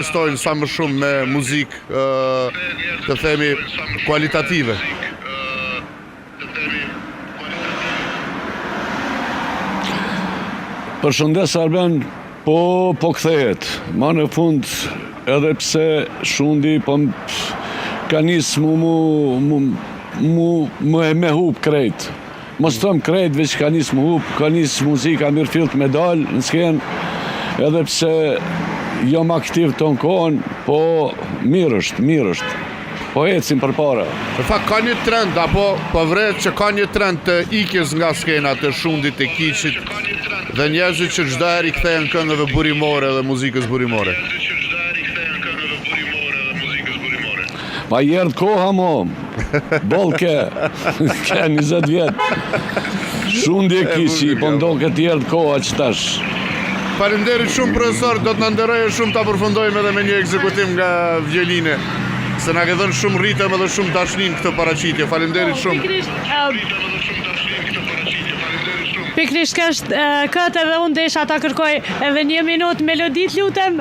Shtojnë sa më shumë me muzikë, të themi, kualitative. Përshëndes Arben, po kthehet. Ma në fund, edhe pse Shundi ka nisë me hub krejt. Mos thëm krejt, veç ka nisë me hub, ka nisë muzika mirë fillt me dalë në skenë, edhe pse jam aktiv të në kohën, po mirë është. Po ecim për para. Në fakt ka një trend, apo po vret që ka një trend të ikjes nga skena të Shundit, të Kiçit, dhe njerëzit që çdo herë i kthehen këngëve burimore dhe muzikës burimore. Ma jerdë koha mo, boll ke 20 vjet. Shundi e Kiçi, po ndo këtë jerdë koha që tash. Faleminderit shumë profesor, do të na nderojë shumë ta përfundojmë edhe me një ekzekutim nga violine. Se na ke dhënë shumë ritëm edhe shumë dashnin këtë paraqitje. Faleminderit shumë. Pikrisht këtë edhe unë desha ta kërkoj edhe 1 minutë melodit, lutem.